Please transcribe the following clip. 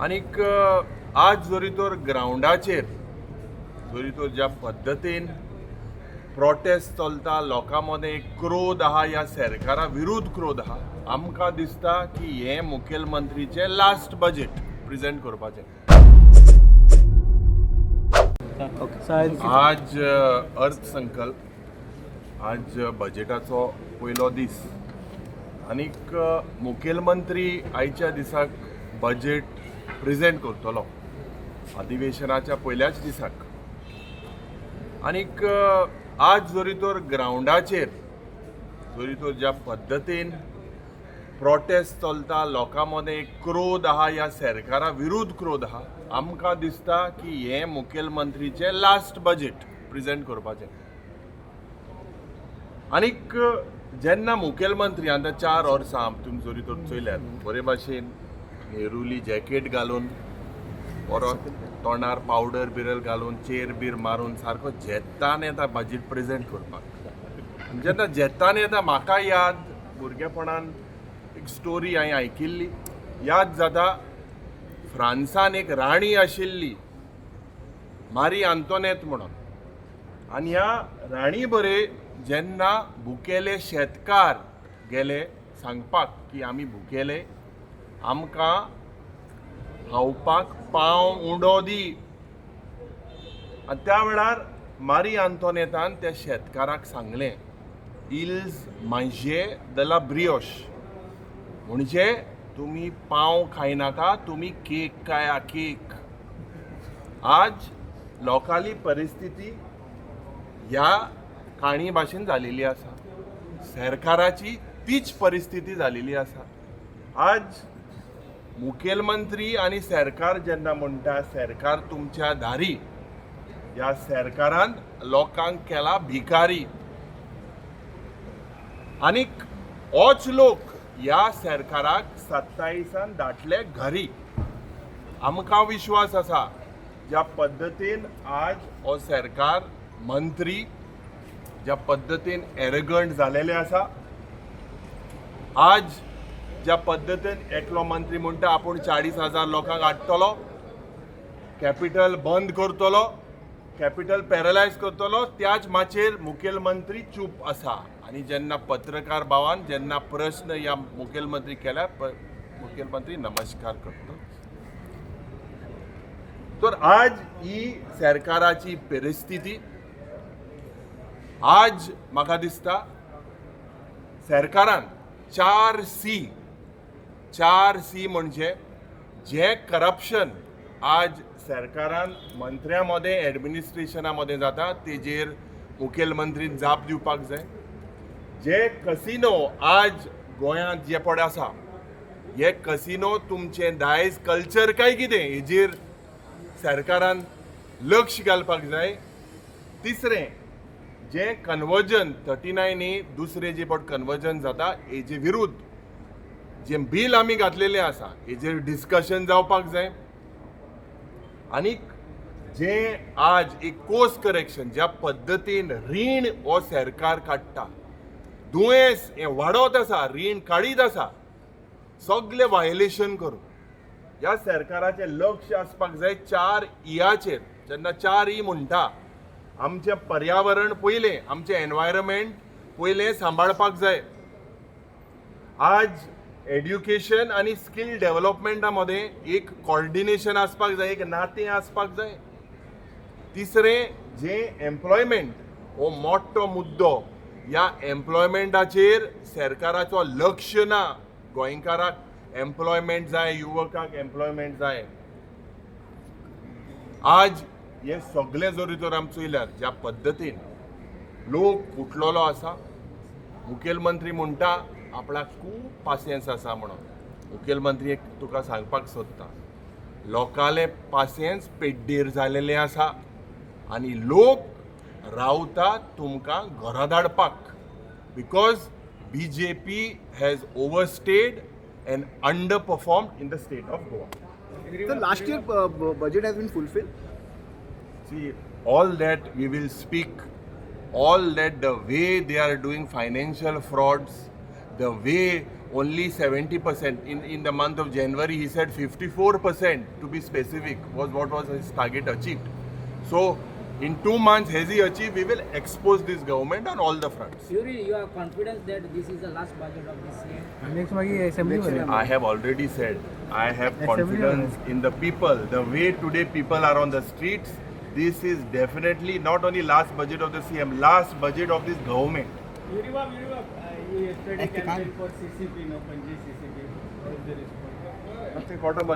आनीक आज जोरी तर ग्राउंडाचेर जोरी तर ज्या पद्दतीन प्रोटेस्ट चलता, लोकां मदें एक क्रोध आहा, ह्या सरकारा विरुद्ध क्रोध आहा. आमकां दिसता की हे मुखेलमंत्रीचे लास्ट बजेट प्रेजेंट करपाचें. आज अर्थसंकल्प, आज बजेटाचो पयलो दीस आनीक मुखेलमंत्री आयच्या दिसाक बजेट प्रेजेंट करतलो अधिवेशनाच्या पयल्याच दिसाक. आनीक आज जोरी तर ग्राउंडाचेर जोरी तर ज्या पद्दतीन प्रोटेस्ट चलता, लोकां मदें एक क्रोध आहा, ह्या सरकारा विरुद्ध क्रोध आहा. आमकां दिसता की हे मुखेलमंत्रीचे लास्ट बजेट प्रेजेंट करपाचें. आनीक जेन्ना मुखेलमंत्री आतां 4 वर्सां तुमी जोरी तर चयल्यात, बरे भाशेन नेरुली जॅकेट घालून, परत तोंडार पावडर बिरल घालून, चेर बीर मारून सारको जेतान येता बजेट प्रेजेंट करपाक. जेन्ना जेतान येता म्हाका याद भुरगेपणान एक स्टोरी हांवें आयकिल्ली याद जाता. फ्रांसान एक राणी आशिल्ली मारी आंतोनेत म्हणून, आनी ह्या राणी बरे जेन्ना भुकेले शेतकार गेले सांगपाक की आमी भुकेले, आमकां खावपाक पाव उंडो दी. आनी त्या वेळार मारी आंतोनेतान त्या शेतकाराक सांगलें, इल्स मांजे दला ब्रियोश, म्हणजे तुमी पाव खायनाका, तुमी केक खाया, केक. आज लोकाली परिस्थिती ह्या काणी भाशेन जालेली आसा. सरकाराची तीच परिस्थिती जालेली आसा. आज मुखेलमंत्री आनी सरकार जेन्ना म्हणटा सरकार तुमच्या दारी, ह्या सरकारान लोकांक केला भिकारी. आनीक होच लोक ह्या सरकाराक 27 धाडले घरी. आमकां विश्वास आसा ज्या पद्दतीन आज हो सरकार मंत्री ज्या पद्दतीन एरगंट जालेले आसा, आज ज्या पद्दतीन एकलो मंत्री म्हणटा आपूण 40,000 लोकांक हाडटलो, कॅपिटल बंद करतलो, कॅपिटल पॅरलायज करतलो, त्याच माचेर मुखेलमंत्री चूप आसा. आनी जेन्ना पत्रकार भावान जेन्ना प्रश्न ह्या मुखेलमंत्री केल्यार मुखेलमंत्री नमस्कार करता. तर आज ही सरकाराची परिस्थिती. आज म्हाका दिसता सरकारान 4 सी म्हणजे जे करप्शन आज सरकारान मंत्र्यां मदें एडमिनिस्ट्रेशना मदें जाता तेजेर मुखेलमंत्रीन जाप दिवपाक जाय. जे कसिनो आज गोंयांत जे पडे आसा, हे कसिनो तुमचे दायज कल्चर काय कितें हेजेर सरकारान लक्ष घालपाक जाय. तिसरें, जे कन्वर्जन 39A दुसरे जे पट कन्वर्जन जाता हेजे विरुद्ध जे बील आमी घातलेले आसा हेजेर डिस्कशन जावपाक जाय. आनीक जे आज एक कोर्स करेक्शन ज्या पद्दतीन रीण हो सरकार काडटा, दुयेंस हें वाडत आसा, रीण काडीत आसा, सगळे वायलेशन करून ह्या सरकाराचें लक्ष आसपाक जाय 4 ईयाचेर. जेन्ना 4 ई म्हणटा, आमचें पर्यावरण पयलें, आमचें एनवायरमेंट पयलें सांबाळपाक जाय. आज एड्युकेशन आनी स्कील डेव्हलपमेंटा मदें एक कॉर्डिनेशन आसपाक जाय, एक नातें आसपाक जाय. तिसरें, जे एम्प्लॉयमेंट हो मोठो मुद्दो, ह्या एम्प्लॉयमेंटाचेर सरकाराचो लक्ष ना. गोंयकाराक एम्प्लॉयमेंट जाय, युवकाक एम्प्लॉयमेंट जाय. आज हे सगळे जोरी तर आमी चयल्यात ज्या पद्दतीन लोक उठलेलो आसा. मुखेलमंत्री म्हणटा आपणाक खूब पासियन्स आसा म्हणून. मुखेलमंत्री एक तुका सांगपाक सोदता, लोकाले पासियन्स पेड्डेर जालेले आसा आनी लोक रावता तुमकां घरा धाडपाक. Because BJP has overstayed and underperformed in the state of Goa. So last year budget has been fulfilled. See, all that we will speak, all that the way they are doing financial frauds, the way only 70%. In the month of January, he said 54%, to be specific, was what was his target achieved. So, in 2 months, has he achieved? We will expose this government on all the fronts. Surely you are confident that this is the last budget of this year. Next मागे assembly I have already said, I have confidence in the people. The way today people are on the streets, this is definitely not only last budget of the CM, last budget of this government. You yesterday campaign for CCP, no Panji CCP. What is the response? Nothing, whatever,